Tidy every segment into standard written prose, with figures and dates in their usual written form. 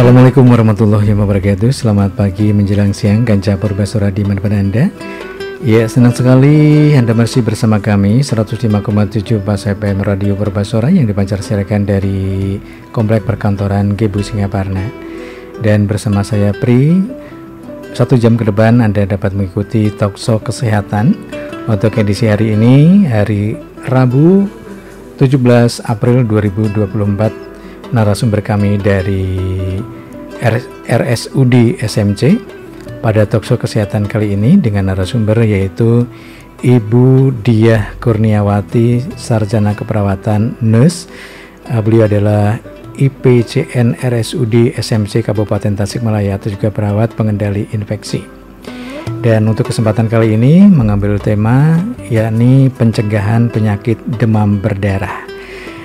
Assalamualaikum warahmatullahi wabarakatuh. Selamat pagi menjelang siang, Kanca Purbasora di manapun Anda. Ya, senang sekali Anda masih bersama kami 105,7 Pas FM Radio Purbasora yang dipancar siarkan dari Komplek Perkantoran Gebu Singaparna. Dan bersama saya Pri, 1 jam ke depan Anda dapat mengikuti talkshow kesehatan untuk edisi hari ini, hari Rabu 17 April 2024. Narasumber kami dari RSUD SMC pada talkshow kesehatan kali ini dengan narasumber yaitu Ibu Diah Kurniawati, Sarjana Keperawatan Nurse. Beliau adalah IPCN RSUD SMC Kabupaten Tasikmalaya atau juga perawat pengendali infeksi. Dan untuk kesempatan kali ini mengambil tema yakni pencegahan penyakit demam berdarah.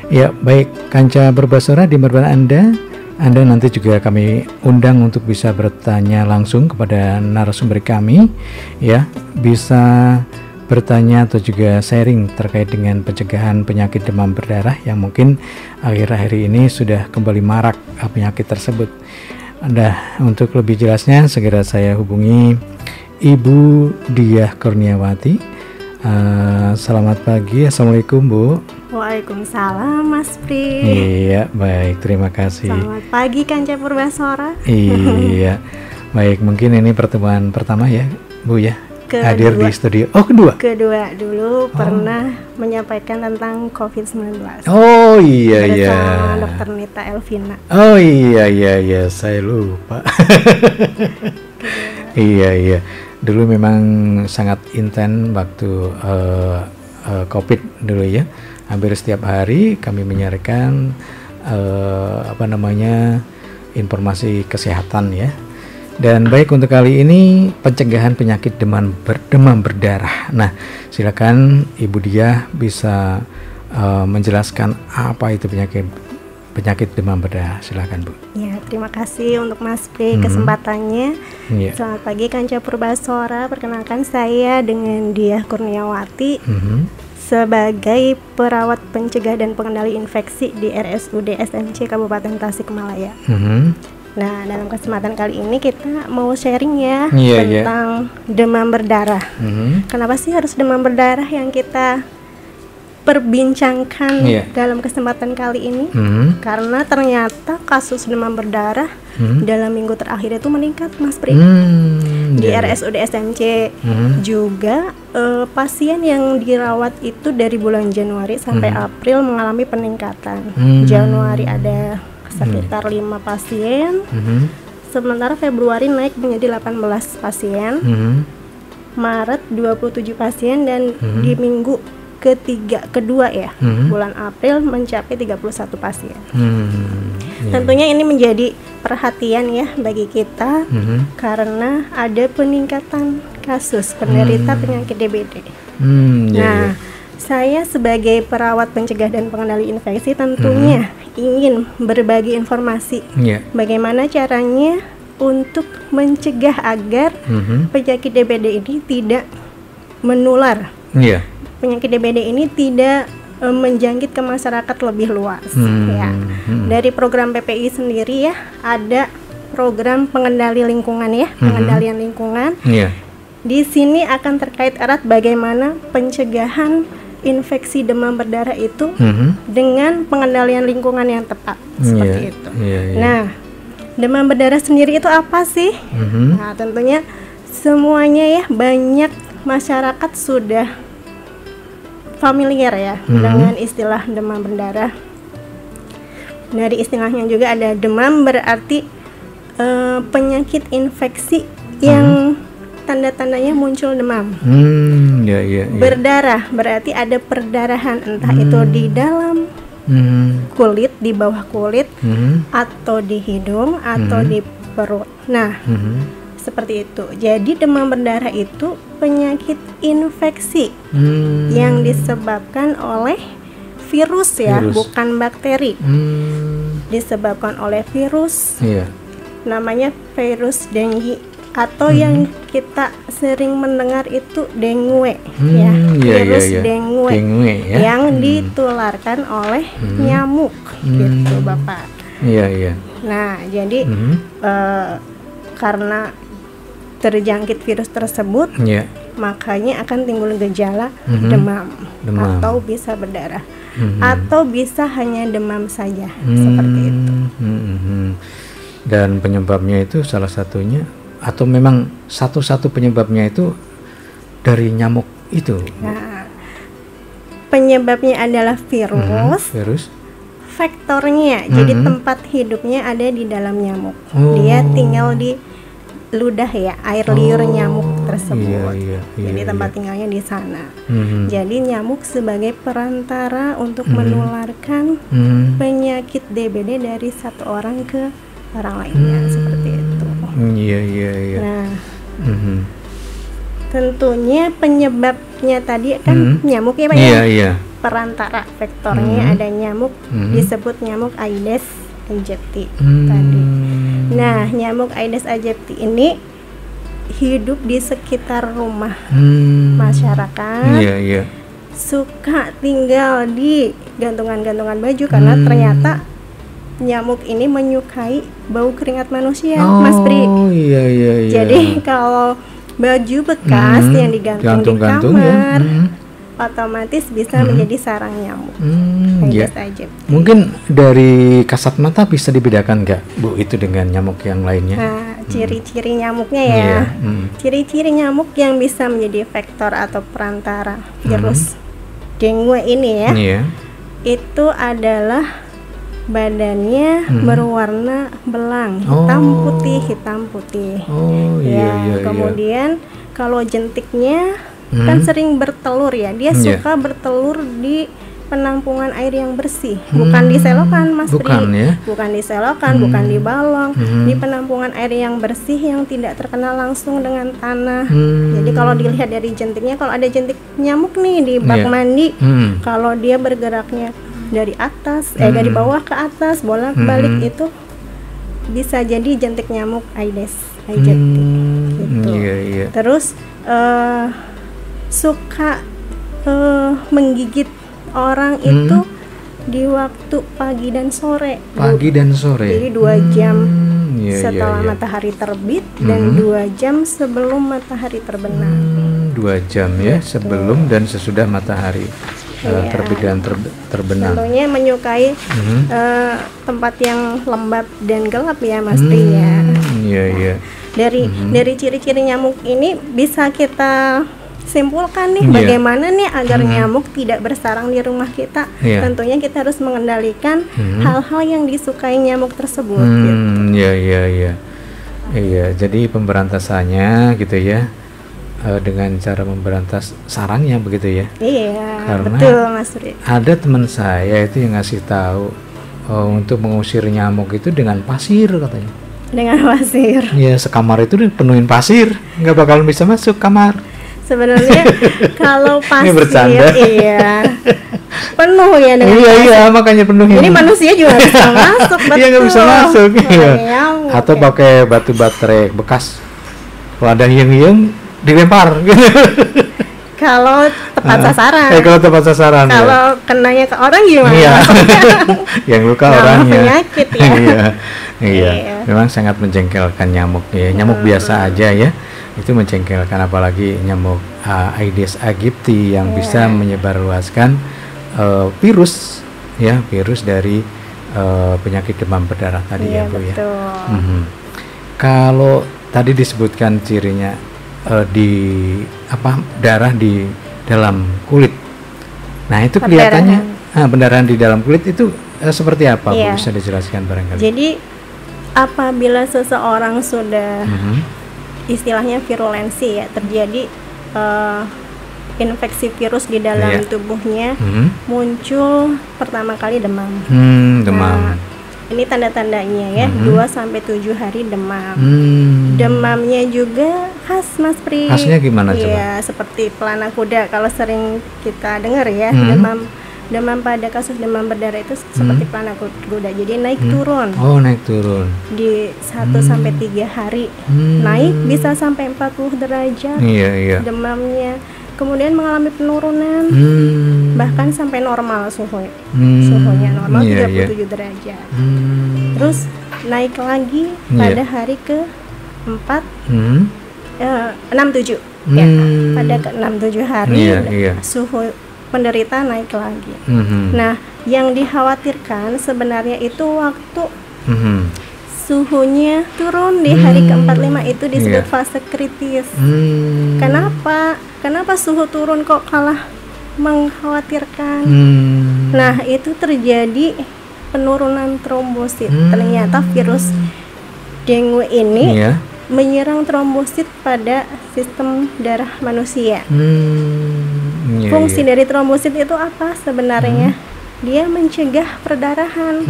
Ya, baik Kanca Purbasora di mana Anda nanti juga kami undang untuk bisa bertanya langsung kepada narasumber kami, ya, bisa bertanya atau juga sharing terkait dengan pencegahan penyakit demam berdarah yang mungkin akhir-akhir ini sudah kembali marak penyakit tersebut. Untuk lebih jelasnya segera saya hubungi Ibu Diah Kurniawati. Selamat pagi, Assalamualaikum Bu. Waalaikumsalam Mas Pri. Iya, baik, terima kasih. Selamat pagi Kanca Purbasora. Iya, baik, mungkin ini pertemuan pertama ya Bu ya, hadir di studio. Oh, kedua dulu pernah menyampaikan tentang COVID-19. Oh iya iya, bersama Dr. Nita Elvina. Oh iya, saya lupa. Iya, dulu memang sangat intens waktu COVID dulu ya. Hampir setiap hari kami menyiarkan informasi kesehatan ya. Dan baik, untuk kali ini pencegahan penyakit demam berdarah. Nah, silakan Ibu Diah bisa menjelaskan apa itu penyakit demam berdarah. Silakan Bu. Ya, terima kasih untuk Mas Pri kesempatannya. Selamat pagi Kanca Purbasora. Perkenalkan saya dengan Diah Kurniawati. Sebagai perawat pencegah dan pengendali infeksi di RSUD SMC Kabupaten Tasikmalaya. Nah, dalam kesempatan kali ini kita mau sharing ya tentang demam berdarah. Kenapa sih harus demam berdarah yang kita perbincangkan dalam kesempatan kali ini? Karena ternyata kasus demam berdarah dalam minggu terakhir itu meningkat, Mas Pri. Di RSUD SMC juga pasien yang dirawat itu dari bulan Januari sampai April mengalami peningkatan. Januari ada sekitar 5 pasien, sementara Februari naik menjadi 18 pasien, Maret 27 pasien, dan di minggu kedua bulan April mencapai 31 pasien. Tentunya ini menjadi perhatian ya bagi kita karena ada peningkatan kasus penderita penyakit DBD. Saya sebagai perawat pencegah dan pengendali infeksi tentunya ingin berbagi informasi bagaimana caranya untuk mencegah agar penyakit DBD ini tidak menular. Penyakit DBD ini tidak menjangkit ke masyarakat lebih luas. Dari program PPI sendiri ya, ada program pengendali lingkungan ya, pengendalian lingkungan. Di sini akan terkait erat bagaimana pencegahan infeksi demam berdarah itu dengan pengendalian lingkungan yang tepat, seperti itu. Nah, demam berdarah sendiri itu apa sih? Nah, tentunya semuanya ya, banyak masyarakat sudah familiar ya dengan istilah demam berdarah. Dari istilahnya juga ada demam berarti penyakit infeksi yang tanda-tandanya muncul demam. Berdarah berarti ada perdarahan, entah itu di dalam kulit, di bawah kulit, atau di hidung, atau di perut. Nah, seperti itu. Jadi demam berdarah itu penyakit infeksi yang disebabkan oleh virus ya, bukan bakteri. Disebabkan oleh virus. Namanya virus dengue atau yang kita sering mendengar itu dengue ya. Virus dengue yang ditularkan oleh nyamuk gitu Bapak. Iya. Nah, jadi karena terjangkit virus tersebut, makanya akan timbul gejala demam atau bisa berdarah, atau bisa hanya demam saja, seperti itu. Dan penyebabnya itu salah satunya, atau memang satu-satu penyebabnya itu dari nyamuk itu? Nah, penyebabnya adalah virus. Faktornya, jadi tempat hidupnya ada di dalam nyamuk. Dia tinggal di ludah ya, air liur nyamuk tersebut. Jadi tempat tinggalnya di sana. Jadi nyamuk sebagai perantara untuk menularkan penyakit DBD dari satu orang ke orang lainnya, seperti itu. Iya. Nah, tentunya penyebabnya tadi kan nyamuk ya Pak ya? Iya. Perantara faktornya ada nyamuk, disebut nyamuk Aedes aegypti tadi. Nah, nyamuk Aedes aegypti ini hidup di sekitar rumah masyarakat. Iya. Suka tinggal di gantungan-gantungan baju karena ternyata nyamuk ini menyukai bau keringat manusia, Mas Pri. Iya. Jadi kalau baju bekas yang digantung di kamar, otomatis bisa menjadi sarang nyamuk. Aedes aegypti. Mungkin dari kasat mata bisa dibedakan nggak, Bu, itu dengan nyamuk yang lainnya? Nah, ciri-ciri nyamuknya ya. Ciri-ciri nyamuk yang bisa menjadi vektor atau perantara virus dengue ini ya. Itu adalah badannya berwarna belang, hitam putih. Kemudian kalau jentiknya kan sering bertelur ya, dia suka bertelur di penampungan air yang bersih, bukan di selokan Mas Pri, bukan di selokan, bukan di balong, di penampungan air yang bersih yang tidak terkena langsung dengan tanah. Jadi kalau dilihat dari jentiknya, kalau ada jentik nyamuk nih di bak mandi, kalau dia bergeraknya dari atas, dari bawah ke atas, bolak-balik, itu bisa jadi jentik nyamuk Aedes aegypti. Gitu. Terus suka menggigit orang itu di waktu pagi dan sore. Jadi 2 jam setelah matahari terbit dan 2 jam sebelum matahari terbenam. 2 jam ya, sebelum dan sesudah matahari terbit dan terbenam. Tentunya menyukai tempat yang lembab dan gelap ya Mas Tri ya. Iya. Dari ciri-ciri nyamuk ini bisa kita simpulkan nih bagaimana nih agar nyamuk tidak bersarang di rumah kita. Tentunya kita harus mengendalikan hal-hal yang disukai nyamuk tersebut. Iya, jadi pemberantasannya gitu ya, dengan cara memberantas sarangnya begitu ya. Karena betul Mas Ri. Ada teman saya itu yang ngasih tahu untuk mengusir nyamuk itu dengan pasir katanya. Dengan pasir? Iya, sekamar itu dipenuhin pasir, nggak bakalan bisa masuk kamar. Sebenarnya kalau pasir, penuh ya dengan pasir. Makanya penuh. Ini manusia juga bisa masuk, betul. Iya, nggak bisa masuk. Atau pakai batu baterai bekas, kalau ada hiung-hiung dilempar. Kalau tepat sasaran. Kalau tepat sasaran. Kalau kenanya ke orang gimana? Yang luka orangnya. Penyakit ya. Iya. Memang sangat menjengkelkan nyamuk ya. Nyamuk biasa aja ya. Itu menjengkelkan, apalagi nyamuk Aedes aegypti yang bisa menyebarluaskan virus dari penyakit demam berdarah tadi ya Bu ya. Kalau tadi disebutkan cirinya darah di dalam kulit. Nah, itu kelihatannya pendarahan di dalam kulit itu seperti apa Bu, bisa dijelaskan barangkali? Jadi apabila seseorang sudah istilahnya virulensi ya, terjadi infeksi virus di dalam tubuhnya, muncul pertama kali demam. Nah, ini tanda-tandanya ya, 2-7 hari demam. Demamnya juga khas Mas Pri. Khasnya gimana coba? Iya, seperti pelana kuda kalau sering kita dengar ya, demam pada kasus demam berdarah itu seperti pelana kuda, jadi naik turun. Naik turun. Di 1-3 hari naik bisa sampai 40 derajat. Demamnya kemudian mengalami penurunan, bahkan sampai normal suhunya normal 37 derajat. Terus naik lagi pada hari ke-4 6-7 ya, pada ke-6-7 hari suhu penderita naik lagi. Nah, yang dikhawatirkan sebenarnya itu waktu suhunya turun di hari ke-45 itu disebut fase kritis. Kenapa suhu turun kok kalah mengkhawatirkan? Nah, itu terjadi penurunan trombosit. Ternyata virus dengue ini menyerang trombosit pada sistem darah manusia. Fungsi dari trombosit itu apa sebenarnya? Dia mencegah perdarahan.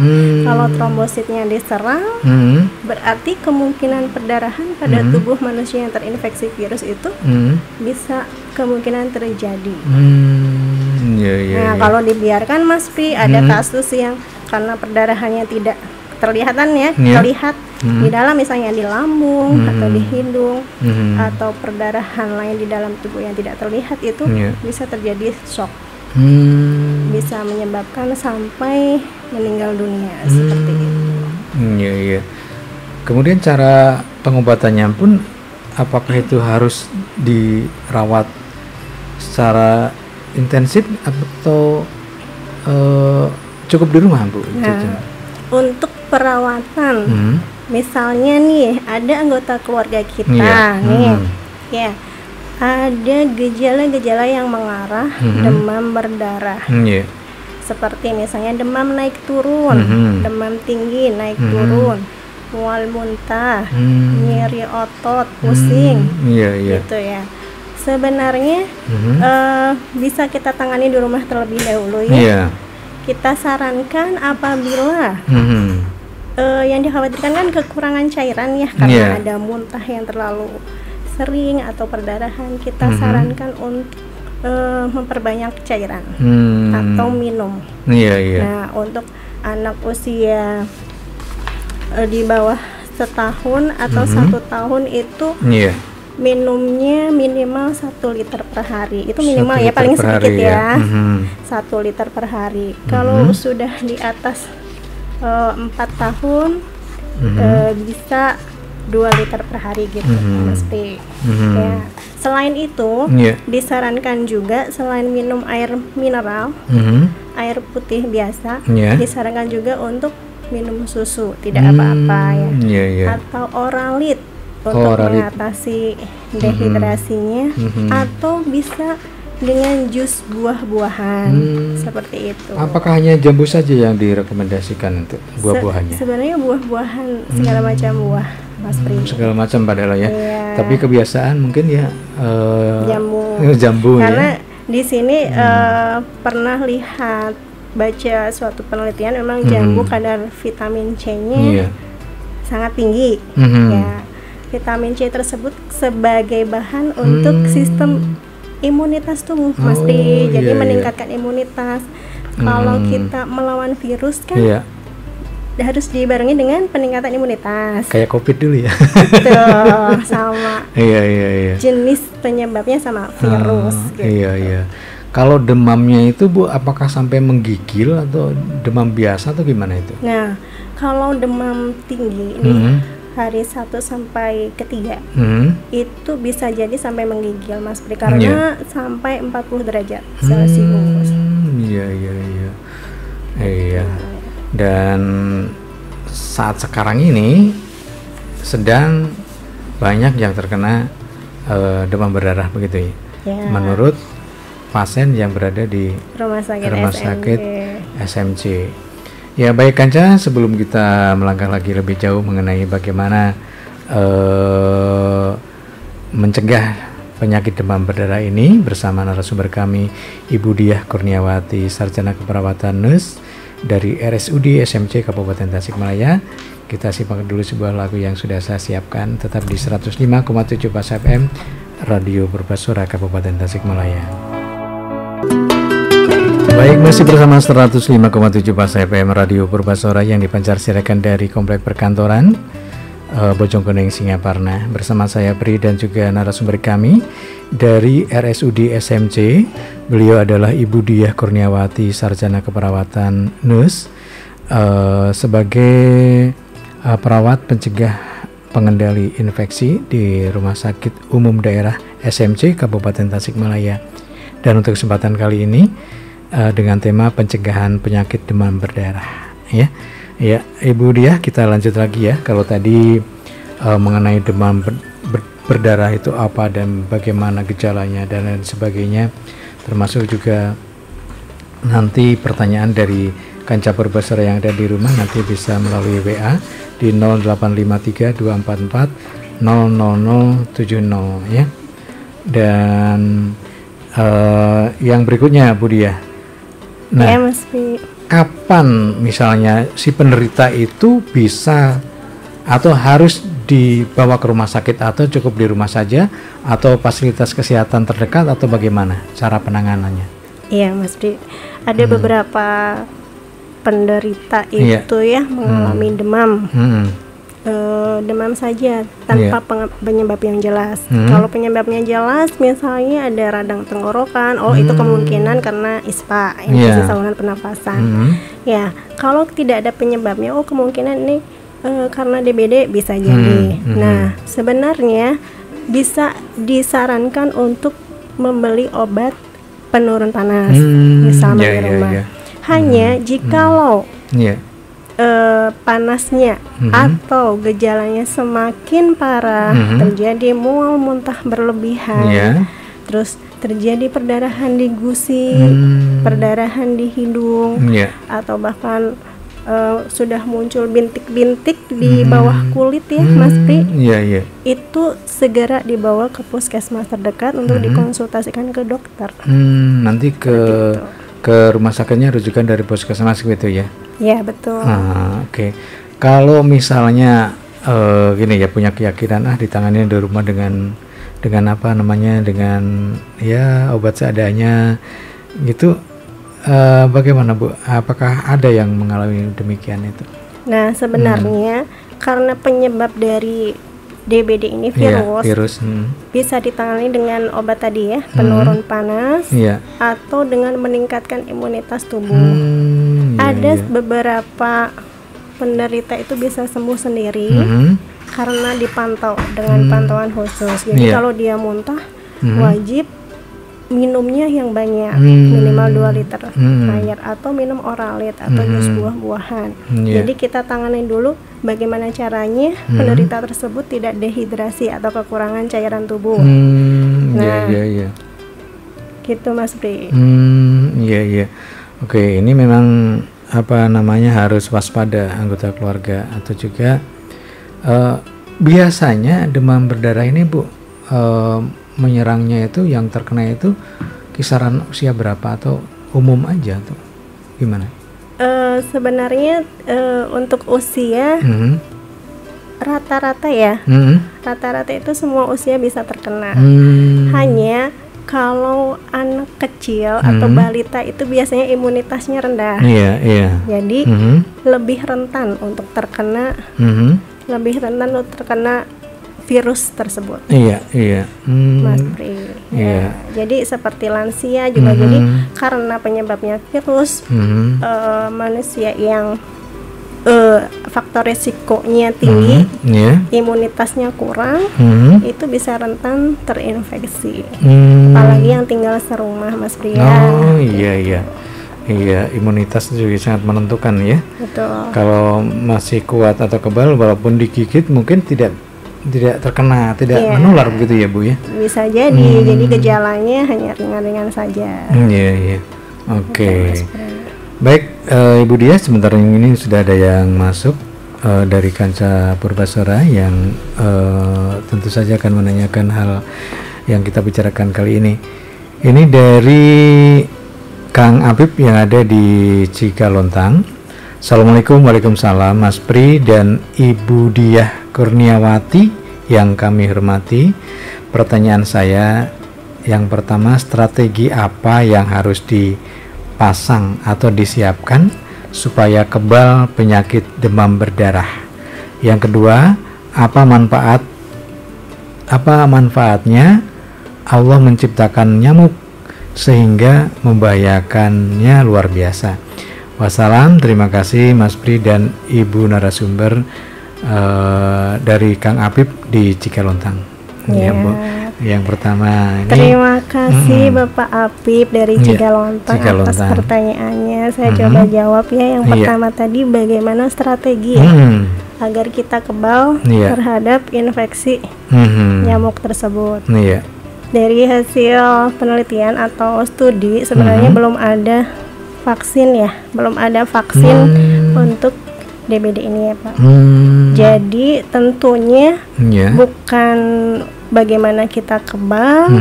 Kalau trombositnya diserang, berarti kemungkinan perdarahan pada tubuh manusia yang terinfeksi virus itu bisa kemungkinan terjadi. Nah, kalau dibiarkan Mas Pri, ada kasus yang karena perdarahannya tidak terlihat di dalam, misalnya di lambung atau di hidung atau perdarahan lain di dalam tubuh yang tidak terlihat, itu bisa terjadi shock, bisa menyebabkan sampai meninggal dunia seperti itu. Kemudian cara pengobatannya pun apakah itu harus dirawat secara intensif atau cukup di rumah, Bu? Untuk perawatan, misalnya nih ada anggota keluarga kita ada gejala-gejala yang mengarah demam berdarah, seperti misalnya demam naik turun, demam tinggi naik turun, mual muntah, nyeri otot, pusing, gitu ya. Sebenarnya bisa kita tangani di rumah terlebih dahulu ya. Kita sarankan apabila yang dikhawatirkan kan kekurangan cairan ya, karena ada muntah yang terlalu sering atau perdarahan, kita sarankan untuk memperbanyak cairan atau minum. Nah, untuk anak usia di bawah setahun atau 1 tahun itu minumnya minimal 1 liter per hari. Itu minimal ya, paling sedikit ya. 1 liter per hari. Kalau sudah di atas 4 tahun bisa 2 liter per hari gitu, mesti. Ya. Selain itu, disarankan juga selain minum air mineral, air putih biasa, disarankan juga untuk minum susu, tidak apa-apa ya. Atau Oralit untuk mengatasi dehidrasinya, atau bisa dengan jus buah-buahan seperti itu. Apakah hanya jambu saja yang direkomendasikan untuk buah-buahannya? Sebenarnya buah-buahan segala macam buah, Mas Pri. Segala macam padahal ya. Tapi kebiasaan mungkin ya jambu. Karena di sini pernah baca suatu penelitian, memang jambu kadar vitamin C-nya sangat tinggi. Ya. Vitamin C tersebut sebagai bahan untuk sistem imunitas tubuh, Mas Pri. Jadi meningkatkan imunitas. Kalau kita melawan virus kan harus dibarengi dengan peningkatan imunitas. Kayak COVID dulu ya. Betul, sama. Jenis penyebabnya sama virus. Gitu. Kalau demamnya itu, Bu, apakah sampai menggigil atau demam biasa atau gimana itu? Nah, kalau demam tinggi nih, hari 1 sampai ke 3 itu bisa jadi sampai menggigil, Mas Pri, karena sampai 40 derajat Celcius. Dan saat sekarang ini sedang banyak yang terkena demam berdarah begitu ya. Menurut pasien yang berada di rumah sakit SMC. Ya, baik Kanca, sebelum kita melangkah lagi lebih jauh mengenai bagaimana mencegah penyakit demam berdarah ini bersama narasumber kami, Ibu Diah Kurniawati, Sarjana Keperawatan Nurse dari RSUD SMC Kabupaten Tasikmalaya. Kita simak dulu sebuah lagu yang sudah saya siapkan, tetap di 105,7 Pas FM Radio Purbasora Kabupaten Tasikmalaya. Baik, masih bersama 105,7 Pas FM Radio Purbasora yang dipancar siarkan dari Komplek Perkantoran Bojongkoneng Singaparna. Bersama saya Pri dan juga narasumber kami dari RSUD SMC. Beliau adalah Ibu Diah Kurniawati, Sarjana Keperawatan Nurse sebagai perawat pencegah pengendali infeksi di Rumah Sakit Umum Daerah SMC Kabupaten Tasikmalaya. Dan untuk kesempatan kali ini dengan tema pencegahan penyakit demam berdarah, ya. Ya, Ibu Diah, kita lanjut lagi ya. Kalau tadi mengenai demam berdarah itu apa dan bagaimana gejalanya dan lain sebagainya, termasuk juga nanti pertanyaan dari Kanca Purbasara yang ada di rumah nanti bisa melalui WA di 085324000070 ya. Dan yang berikutnya Bu Diah. Nah, ya, Mas Pi. Kapan misalnya si penderita itu bisa atau harus dibawa ke rumah sakit atau cukup di rumah saja atau fasilitas kesehatan terdekat atau bagaimana cara penanganannya? Iya, Mas Pi. Ada beberapa penderita itu ya mengalami demam. Demam saja tanpa penyebab yang jelas. Kalau penyebabnya jelas, misalnya ada radang tenggorokan, itu kemungkinan karena ISPA, infeksi saluran pernafasan. Ya, kalau tidak ada penyebabnya, kemungkinan ini karena DBD bisa jadi. Nah, sebenarnya bisa disarankan untuk membeli obat penurun panas bersama di rumah. Hanya jikalau panasnya atau gejalanya semakin parah, terjadi mual muntah berlebihan, terus terjadi perdarahan di gusi, perdarahan di hidung, atau bahkan sudah muncul bintik-bintik di bawah kulit ya, Mas Pri, itu segera dibawa ke puskesmas terdekat untuk dikonsultasikan ke dokter. Nanti ke rumah sakitnya rujukan dari puskesmas gitu ya? Ya, betul. Oke. Kalau misalnya gini ya, punya keyakinan ditangani di rumah dengan apa namanya, dengan ya obat seadanya gitu, bagaimana Bu? Apakah ada yang mengalami demikian itu? Nah, sebenarnya karena penyebab dari DBD ini virus, bisa ditangani dengan obat tadi ya, penurun panas, atau dengan meningkatkan imunitas tubuh. Ada beberapa penderita itu bisa sembuh sendiri karena dipantau dengan pantauan khusus. Jadi kalau dia muntah, wajib minumnya yang banyak, minimal 2 liter air, atau minum oralit atau jus buah-buahan. Jadi kita tangani dulu bagaimana caranya penderita tersebut tidak dehidrasi atau kekurangan cairan tubuh. Gitu Mas Pri. Oke, ini memang apa namanya harus waspada anggota keluarga atau juga biasanya demam berdarah ini Bu, menyerangnya itu yang terkena itu kisaran usia berapa atau umum aja atau gimana? Sebenarnya untuk usia rata-rata ya, rata-rata itu semua usia bisa terkena. Hanya kalau anak kecil atau balita itu biasanya imunitasnya rendah. Jadi lebih rentan untuk terkena, lebih rentan untuk terkena virus tersebut. Mas Pri. Jadi seperti lansia juga. Jadi karena penyebabnya virus, manusia yang faktor resikonya tinggi, imunitasnya kurang, itu bisa rentan terinfeksi. Apalagi yang tinggal serumah, Mas Pri. Imunitas juga sangat menentukan ya. Betul. Kalau masih kuat atau kebal, walaupun digigit mungkin tidak terkena, tidak menular begitu ya Bu ya? Bisa jadi, jadi gejalanya hanya ringan-ringan saja. Oke. Baik, Ibu Diah, sebentar ini sudah ada yang masuk dari Kanca Purbasara yang tentu saja akan menanyakan hal yang kita bicarakan kali ini. Ini dari Kang Apip yang ada di Cikalontang. Assalamualaikum. Waalaikumsalam Mas Pri dan Ibu Diah Kurniawati yang kami hormati. Pertanyaan saya yang pertama, strategi apa yang harus dipasang atau disiapkan supaya kebal penyakit demam berdarah? Yang kedua, apa manfaatnya Allah menciptakan nyamuk sehingga membahayakannya luar biasa? Wassalam. Terima kasih Mas Pri dan Ibu narasumber dari Kang Apip di Cikelontang. Ya, Bu. Yang pertama ini, terima kasih Bapak Apip dari Cikelontang atas pertanyaannya. Saya coba jawab ya. Yang pertama tadi, bagaimana strategi agar kita kebal terhadap infeksi nyamuk tersebut. Dari hasil penelitian atau studi sebenarnya belum ada vaksin ya, belum ada vaksin untuk DBD ini ya Pak. Jadi tentunya bukan bagaimana kita kebal,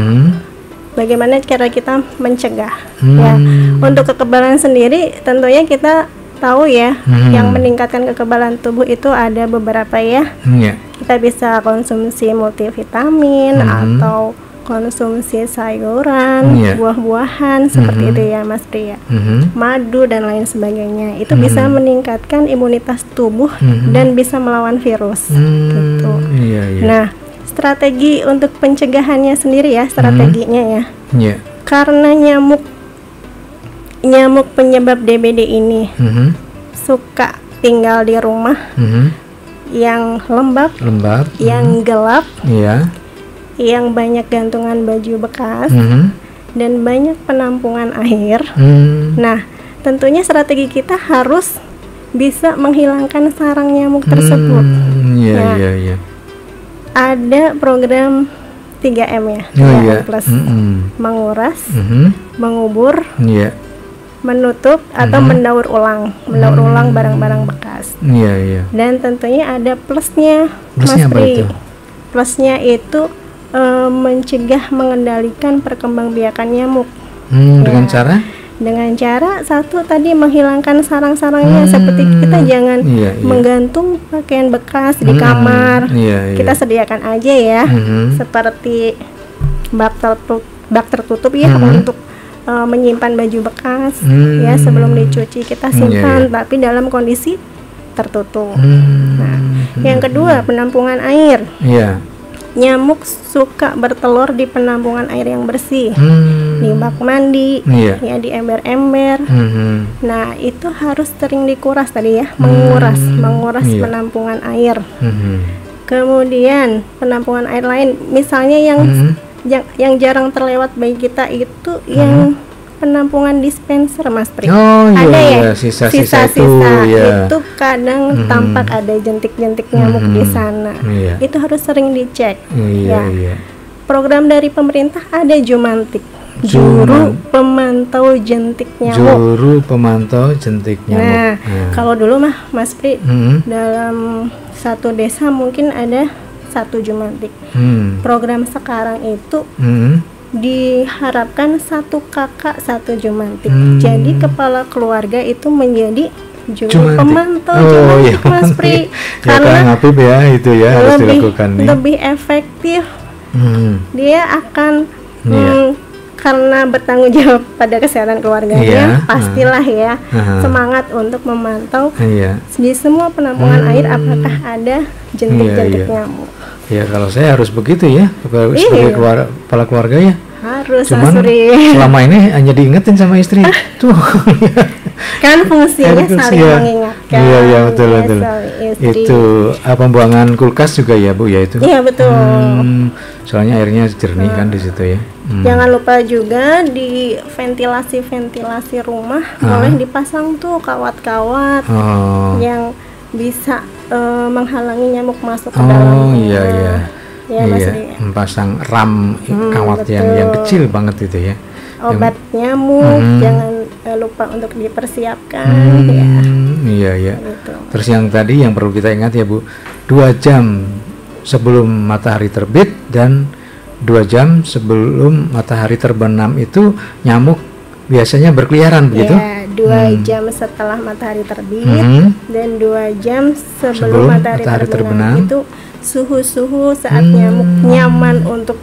bagaimana cara kita mencegah. Ya, untuk kekebalan sendiri tentunya kita tahu ya, yang meningkatkan kekebalan tubuh itu ada beberapa ya. Kita bisa konsumsi multivitamin atau konsumsi sayuran, buah-buahan seperti itu ya Mas Pri ya. Madu dan lain sebagainya. Itu bisa meningkatkan imunitas tubuh dan bisa melawan virus gitu. Nah, strategi untuk pencegahannya sendiri ya, strateginya ya. Karena nyamuk penyebab DBD ini suka tinggal di rumah yang lembab, yang gelap, yang banyak gantungan baju bekas, dan banyak penampungan air. Nah, tentunya strategi kita harus bisa menghilangkan sarang nyamuk tersebut. Ada program 3M ya, 3M plus, menguras, mengubur, menutup atau mendaur ulang barang-barang bekas. Dan tentunya ada plusnya, Mas Pri. Plusnya itu mencegah, mengendalikan perkembangbiakan nyamuk. Dengan cara? Dengan cara satu tadi menghilangkan sarang-sarangnya, seperti kita jangan menggantung pakaian bekas di kamar. Kita sediakan aja ya, seperti bak tertutup ya untuk menyimpan baju bekas ya, sebelum dicuci kita simpan tapi dalam kondisi tertutup. Nah, yang kedua penampungan air. Nyamuk suka bertelur di penampungan air yang bersih, di bak mandi, ya di ember-ember. Nah, itu harus sering dikuras tadi ya, menguras penampungan air. Kemudian penampungan air lain, misalnya yang jarang terlewat bagi kita itu yang penampungan dispenser Mas Pri. Ada ya sisa-sisa itu kadang tampak ada jentik-jentik nyamuk di sana. Itu harus sering dicek. Program dari pemerintah ada Jumantik, juru pemantau jentik nyamuk. Nah, kalau dulu mah Mas Pri dalam satu desa mungkin ada satu Jumantik. Program sekarang itu diharapkan satu kakak satu Jumantik. Jadi kepala keluarga itu menjadi juru pemantau Jumantik Mas Pri. Karena itu ya harus dilakukan lebih efektif. Dia akan karena bertanggung jawab pada kesehatan keluarganya, pastilah ya semangat untuk memantau di semua penampungan air apakah ada jentik-jentik nyamuk. Ya kalau saya harus begitu ya sebagai kepala keluarga ya. Harus. Cuman selama ini hanya diingetin sama istri tuh. Kan fungsinya saling mengingatkan. Iya betul. Itu pembuangan kulkas juga ya Bu ya itu. Iya betul. Soalnya airnya jernih kan di situ ya. Jangan lupa juga di ventilasi rumah boleh dipasang tuh kawat-kawat yang bisa menghalangi nyamuk masuk ke dalam. Pasang ram kawat yang kecil banget itu ya. Obat nyamuk jangan lupa untuk dipersiapkan Gitu. Terus yang tadi yang perlu kita ingat ya Bu, 2 jam sebelum matahari terbit dan 2 jam sebelum matahari terbenam itu nyamuk biasanya berkeliaran begitu? 2 jam setelah matahari terbit dan 2 jam sebelum matahari terbenam itu suhu saat nyamuk nyaman untuk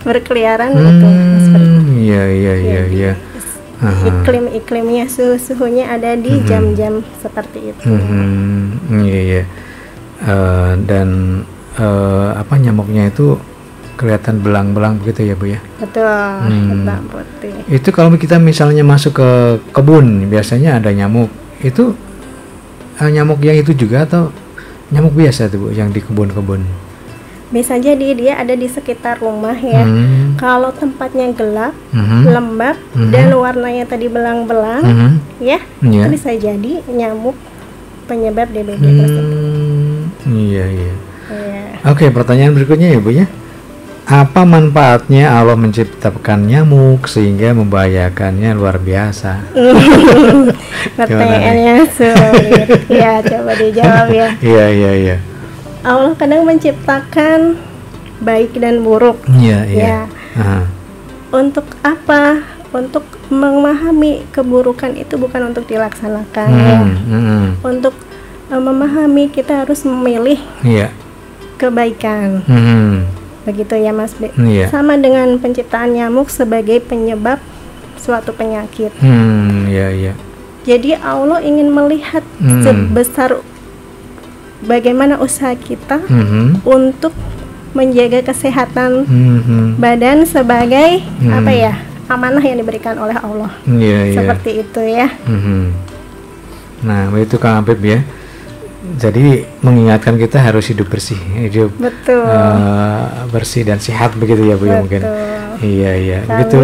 berkeliaran gitu Mas Pri. Iya. Iklimnya suhunya ada di jam-jam seperti itu. Dan nyamuknya itu kelihatan belang-belang begitu ya Bu ya. Betul. Hitam putih. Itu kalau kita misalnya masuk ke kebun biasanya ada nyamuk itu nyamuk yang itu juga atau nyamuk biasa tuh Bu yang di kebun-kebun? Bisa jadi dia ada di sekitar rumah ya. Kalau tempatnya gelap, lembab, dan warnanya tadi belang-belang, ya, itu bisa jadi nyamuk penyebab DBD tersebut. Iya. Oke, pertanyaan berikutnya ya Bu ya. Apa manfaatnya Allah menciptakan nyamuk sehingga membahayakannya luar biasa? Pertanyaannya sulit. Ya, coba dijawab ya. Iya. Allah kadang menciptakan baik dan buruk. Iya. Untuk apa? Untuk memahami keburukan itu bukan untuk dilaksanakan. Untuk memahami kita harus memilih kebaikan. Begitu ya Mas B. Sama dengan penciptaan nyamuk sebagai penyebab suatu penyakit. Jadi Allah ingin melihat sebesar bagaimana usaha kita untuk menjaga kesehatan badan sebagai amanah yang diberikan oleh Allah. Seperti itu ya. Nah, itu Kang Habib ya. Jadi mengingatkan kita harus hidup bersih, bersih dan sehat begitu ya Bu ya mungkin. Iya. Begitu.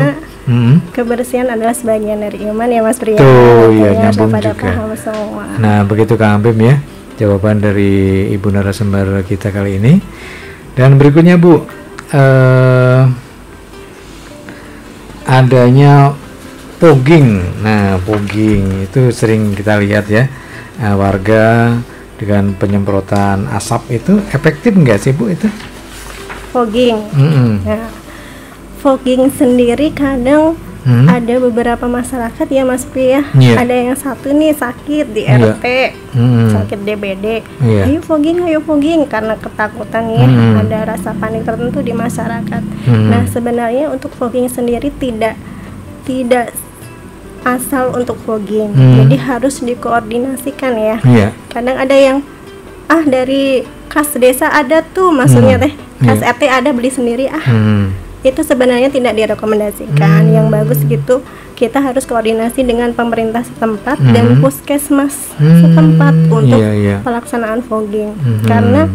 Kebersihan adalah sebagian dari iman ya Mas Priya. Nyambung juga. Nah, begitu Kang Habib ya jawaban dari Ibu narasumber kita kali ini. Dan berikutnya Bu, adanya fogging. Nah, fogging itu sering kita lihat ya, warga dengan penyemprotan asap itu efektif nggak sih Bu itu? Fogging. Fogging sendiri kadang ada beberapa masyarakat ya Mas Pri ya. Ada yang satu nih sakit di RT, sakit DBD. Ayo fogging karena ketakutan ya, ada rasa panik tertentu di masyarakat. Nah, sebenarnya untuk fogging sendiri tidak asal untuk fogging, jadi harus dikoordinasikan ya. Kadang ada yang dari kas desa ada tuh, maksudnya kas RT ada, beli sendiri itu sebenarnya tidak direkomendasikan. Yang bagus gitu kita harus koordinasi dengan pemerintah setempat dan puskesmas setempat untuk pelaksanaan fogging. Karena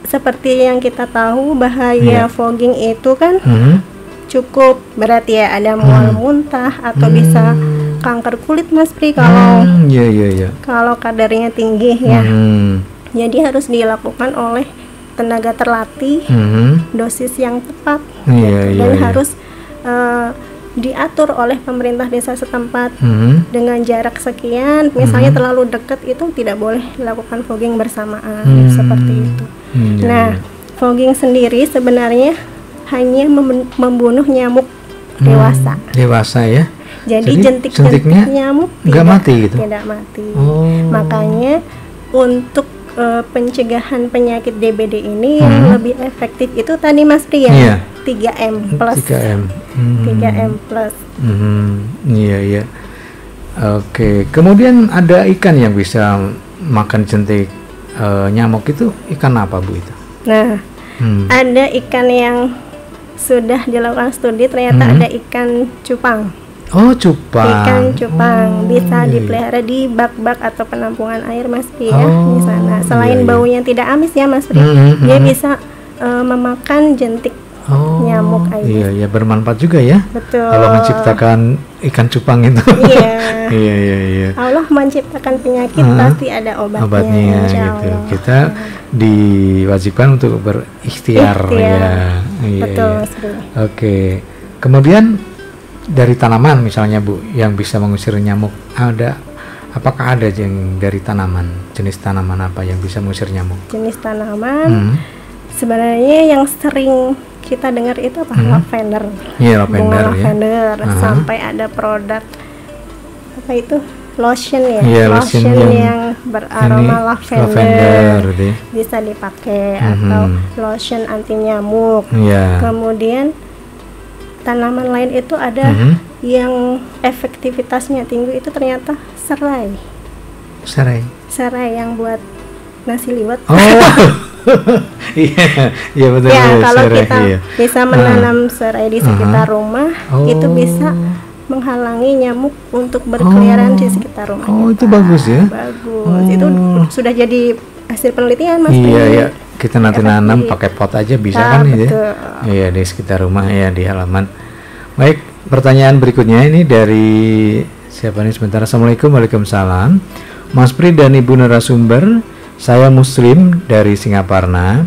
seperti yang kita tahu bahaya fogging itu kan cukup berat ya, ada mual muntah atau bisa kanker kulit Mas Pri kalau kalau kadarnya tinggi ya. Jadi harus dilakukan oleh tenaga terlatih, dosis yang tepat dan harus diatur oleh pemerintah desa setempat dengan jarak sekian. Misalnya terlalu dekat itu tidak boleh dilakukan fogging bersamaan seperti itu. Nah, fogging sendiri sebenarnya hanya membunuh nyamuk dewasa ya. Jadi jentik-jentik nyamuk tidak mati gitu. Tidak mati. Makanya untuk pencegahan penyakit DBD ini yang lebih efektif itu tadi Mas Pri ya, 3M plus. 3M plus. Iya. Oke. Kemudian ada ikan yang bisa makan jentik nyamuk, itu ikan apa Bu itu? Nah, ada ikan yang sudah dilakukan studi, ternyata ada ikan cupang. Oh, cupang. Ikan cupang bisa dipelihara di bak-bak atau penampungan air Mas Pri ya di sana. Selain baunya tidak amis ya Mas Pri, dia bisa memakan jentik nyamuk air. Iya, bermanfaat juga ya. Betul. Allah menciptakan ikan cupang itu. Iya. Allah menciptakan penyakit pasti ada obatnya gitu. Kita diwajibkan untuk berikhtiar ya. Betul, Mas Pri. Oke. Kemudian dari tanaman misalnya Bu yang bisa mengusir nyamuk, apakah ada yang dari tanaman, jenis tanaman apa yang bisa mengusir nyamuk? Jenis tanaman sebenarnya yang sering kita dengar itu apa? Lavender. Iya, bunga lavender sampai ada produk apa itu? Lotion ya, lotion yang beraroma lavender bisa dipakai atau lotion anti nyamuk. Kemudian tanaman lain itu ada yang efektivitasnya tinggi itu ternyata serai yang buat nasi liwet. Iya betul. Ya, kalau kita bisa menanam serai di sekitar rumah, itu bisa menghalangi nyamuk untuk berkeliaran di sekitar rumah. Oh, itu bagus ya? Bagus. Itu sudah jadi hasil penelitian, Mas. Iya, ya. Kita nanti nanam pakai pot aja bisa kan ya? Iya, di sekitar rumah ya, di halaman. Baik, pertanyaan berikutnya ini dari siapa nih sebentar. Assalamualaikum. Waalaikumsalam. Mas Pri dan Ibu narasumber, saya Muslim dari Singaparna.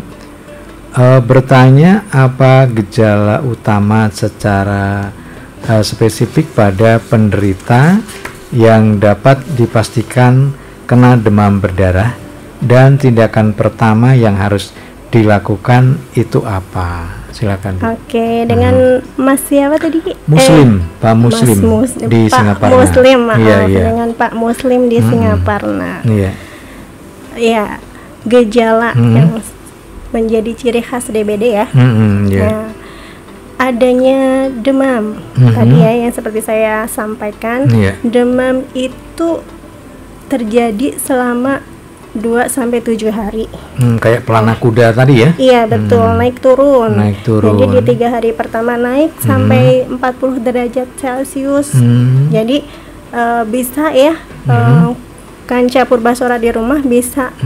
Bertanya apa gejala utama secara spesifik pada penderita yang dapat dipastikan kena demam berdarah, dan tindakan pertama yang harus dilakukan itu apa? Silakan. Oke, dengan Mas siapa tadi? Muslim, Pak Muslim di Singaparna. Muslim, iya. Dengan Pak Muslim di Singaparna. Iya. Iya, gejala yang menjadi ciri khas DBD ya. Nah, adanya demam tadi ya, yang seperti saya sampaikan, demam itu terjadi selama 2-7 hari. Kayak pelana kuda tadi ya? Iya betul, naik turun. Jadi di 3 hari pertama naik sampai 40 derajat Celcius. Jadi bisa ya, Kanca Purbasora di rumah bisa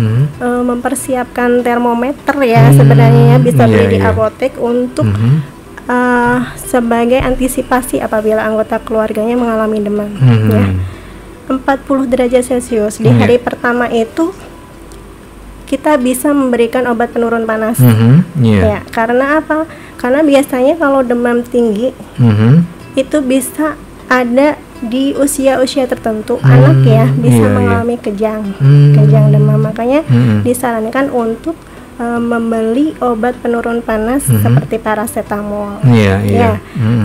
mempersiapkan termometer ya, sebenarnya bisa beli di apotek untuk sebagai antisipasi apabila anggota keluarganya mengalami demam. Ya. 40 derajat Celcius di hari pertama itu kita bisa memberikan obat penurun panas. Ya, karena apa? Karena biasanya kalau demam tinggi itu bisa ada di usia-usia tertentu, anak ya bisa mengalami kejang demam. Makanya disarankan untuk membeli obat penurun panas seperti paracetamol.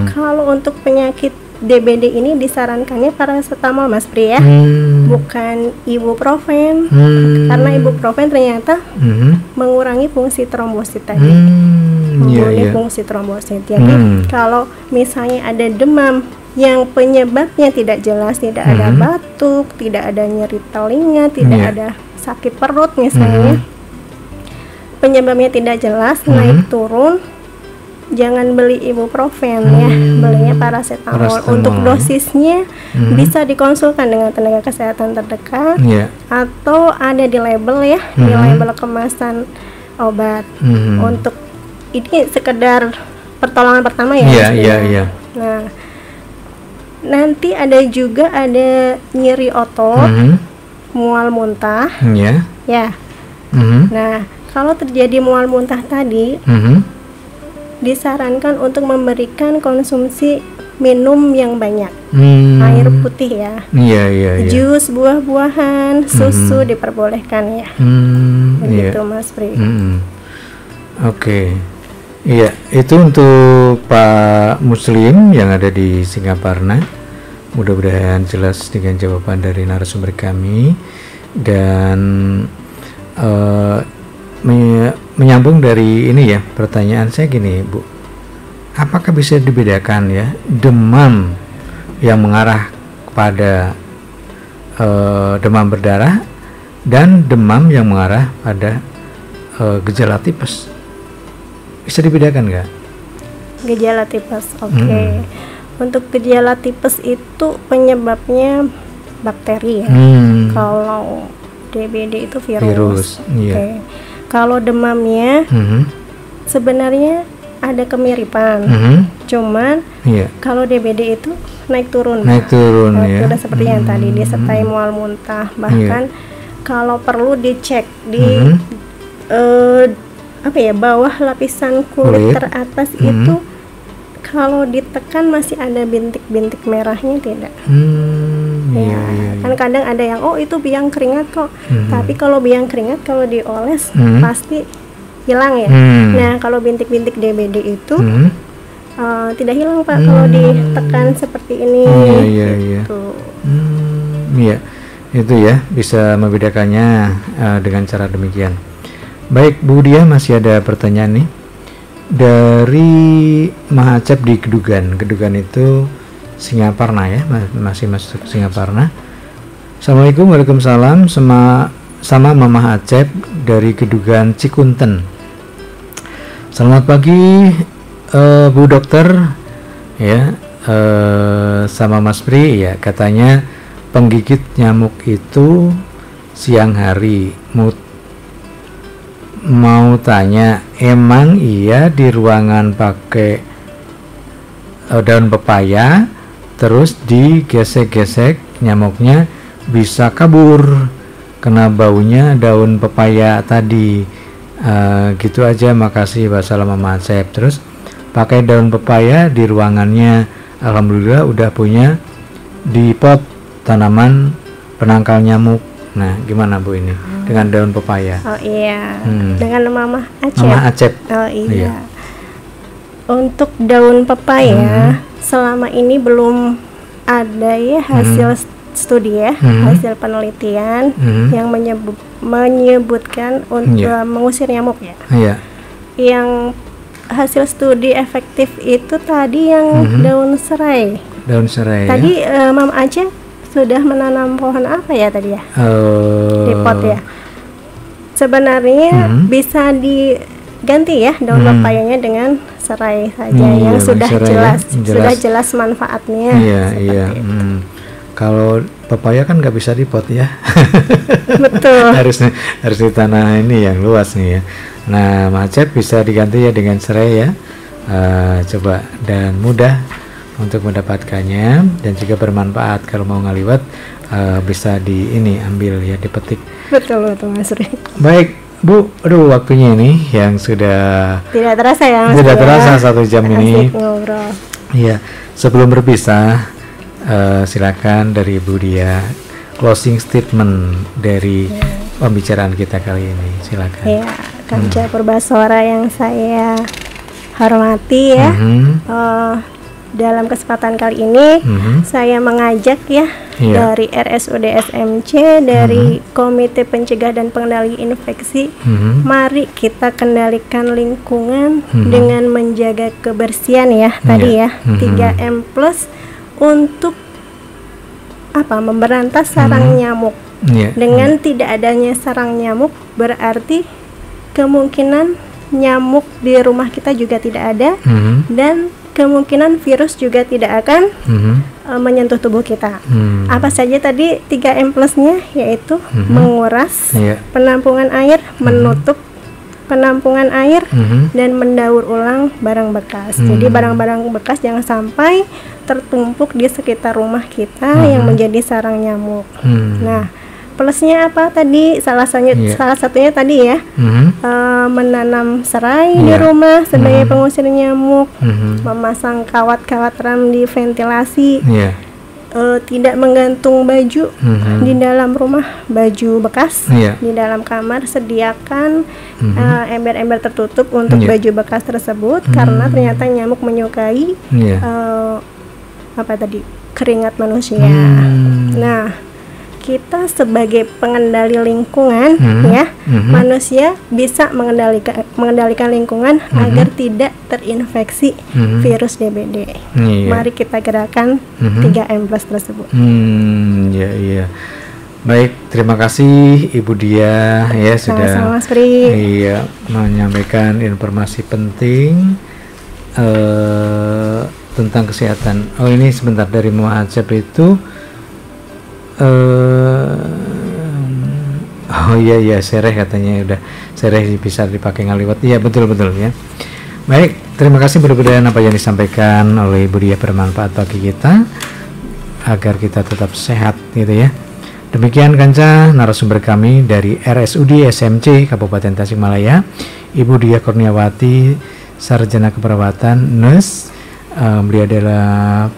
Kalau untuk penyakit DBD ini disarankannya paracetamol, Mas Pri ya, bukan ibuprofen, karena ibuprofen ternyata mengurangi fungsi trombosit tadi, mengurangi fungsi trombosit. Jadi kalau misalnya ada demam yang penyebabnya tidak jelas, tidak ada batuk, tidak ada nyeri telinga, tidak ada sakit perut misalnya, penyebabnya tidak jelas, naik turun, jangan beli ibuprofen ya, belinya paracetamol. Untuk dosisnya bisa dikonsulkan dengan tenaga kesehatan terdekat, atau ada di label ya, di label kemasan obat. Untuk ini sekedar pertolongan pertama ya. Nah, nanti ada juga ada nyeri otot, mual muntah. Ya. Nah, kalau terjadi mual muntah tadi, disarankan untuk memberikan konsumsi minum yang banyak, air putih ya, jus buah-buahan, susu diperbolehkan ya, begitu Mas Pri. Oke, iya, itu untuk Pak Muslim yang ada di Singaparna. Mudah-mudahan jelas dengan jawaban dari narasumber kami. Dan menyambung dari ini ya, pertanyaan saya gini Bu, apakah bisa dibedakan ya demam yang mengarah kepada demam berdarah dan demam yang mengarah pada gejala tipes? Bisa dibedakan nggak? Gejala tipes, oke. Untuk gejala tipes itu penyebabnya bakteri ya. Kalau DBD itu virus. Okay. Kalau demamnya sebenarnya ada kemiripan, cuman kalau DBD itu naik turun. Udah seperti yang tadi, disertai mual muntah, bahkan kalau perlu dicek di bawah lapisan kulit teratas itu, kalau ditekan masih ada bintik-bintik merahnya tidak? Kan kadang ada yang itu biang keringat kok, tapi kalau biang keringat kalau dioles pasti hilang ya. Nah, kalau bintik-bintik DBD itu tidak hilang Pak kalau ditekan seperti ini. Itu ya, bisa membedakannya dengan cara demikian. Baik Bu Dia, masih ada pertanyaan nih dari Mahacep di Gedugan itu Singaparna ya, masih masuk Singaparna. Assalamualaikum. Waalaikumsalam. Sama Mama Acep dari Gedugan Cikunten. Selamat pagi Bu Dokter ya. sama Mas Pri ya, katanya penggigit nyamuk itu siang hari. Mau tanya, emang iya di ruangan pakai daun pepaya terus digesek-gesek nyamuknya bisa kabur kena baunya daun pepaya tadi? Gitu aja, makasih. Wassalam Mama Acep. Terus pakai daun pepaya di ruangannya, alhamdulillah udah punya di pot tanaman penangkal nyamuk. Nah, gimana Bu ini dengan daun pepaya? Oh iya, dengan Mama Acep. Mama Acep. Oh iya. Untuk daun pepaya selama ini belum ada ya hasil studi ya, hasil penelitian yang menyebutkan untuk mengusir nyamuk ya. Yang hasil studi efektif itu tadi yang daun serai. Daun serai. Tadi Mama Acep sudah menanam pohon apa ya tadi ya? Di pot ya. Sebenarnya bisa diganti ya daun pepayanya dengan serai saja yang sudah jelas manfaatnya. Iya. Kalau pepaya kan nggak bisa di pot ya. Betul. harus di tanah ini yang luas nih ya. Nah, Macet bisa diganti ya dengan serai ya. Coba, dan mudah untuk mendapatkannya dan juga bermanfaat. Kalau mau ngaliwat bisa ambil ya, dipetik. Betul Mas Ri. Baik Bu, aduh waktunya ini yang sudah tidak terasa ya Mas. Tidak terasa 1 jam ini. Ngobrol. Iya, sebelum berpisah silakan dari Bu Dia closing statement dari pembicaraan kita kali ini. Silakan. Iya, Kanca Purbasora yang saya hormati ya. Dalam kesempatan kali ini saya mengajak ya dari RSUD SMC, dari Komite Pencegah dan Pengendali Infeksi, mari kita kendalikan lingkungan dengan menjaga kebersihan ya tadi ya, 3M+ untuk memberantas sarang nyamuk. Dengan tidak adanya sarang nyamuk berarti kemungkinan nyamuk di rumah kita juga tidak ada, dan kemungkinan virus juga tidak akan menyentuh tubuh kita. Apa saja tadi 3M+-nya, yaitu menguras, penampungan air, menutup penampungan air, dan mendaur ulang barang bekas. Jadi barang-barang bekas jangan sampai tertumpuk di sekitar rumah kita yang menjadi sarang nyamuk. Nah, plusnya apa tadi? Salah satunya tadi ya, menanam serai di rumah sebagai pengusir nyamuk, memasang kawat-kawat ram di ventilasi, tidak menggantung baju di dalam rumah, baju bekas di dalam kamar. Sediakan ember-ember tertutup untuk baju bekas tersebut, karena ternyata nyamuk menyukai keringat manusia. Nah, kita sebagai pengendali lingkungan manusia bisa mengendalikan lingkungan agar tidak terinfeksi virus DBD. Mari kita gerakan 3M+ tersebut. Iya. Baik, terima kasih Ibu Dia ya sudah menyampaikan informasi penting tentang kesehatan. Oh, ini sebentar dari Muhajab itu. Oh iya, sereh katanya, udah sereh bisa dipakai ngaliwat. Iya, betul ya. Baik, terima kasih, mudah-mudahan apa yang disampaikan oleh Ibu Dia bermanfaat bagi kita agar kita tetap sehat gitu ya. Demikian Kanca narasumber kami dari RSUD SMC Kabupaten Tasikmalaya, Ibu Dia Kurniawati, Sarjana Keperawatan Nurse. Beliau adalah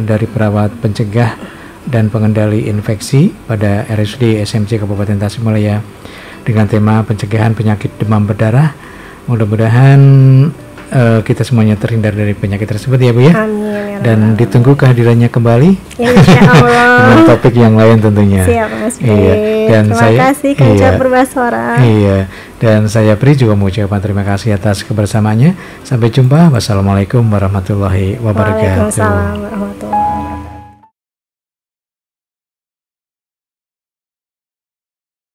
dari perawat pencegah dan pengendali infeksi pada RSUD SMC Kabupaten Tasikmalaya dengan tema pencegahan penyakit demam berdarah. Mudah-mudahan kita semuanya terhindar dari penyakit tersebut ya Bu ya. Amin. Dan ditunggu kehadirannya kembali. Insyaallah. Dengan topik yang lain tentunya. Siap Mas Pri. Iya. Dan terima kasih Kanca Purbasora. Iya. Dan saya Pri juga mengucapkan terima kasih atas kebersamaannya. Sampai jumpa. Wassalamualaikum warahmatullahi wabarakatuh. Waalaikumsalam warahmatullahi wabarakatuh.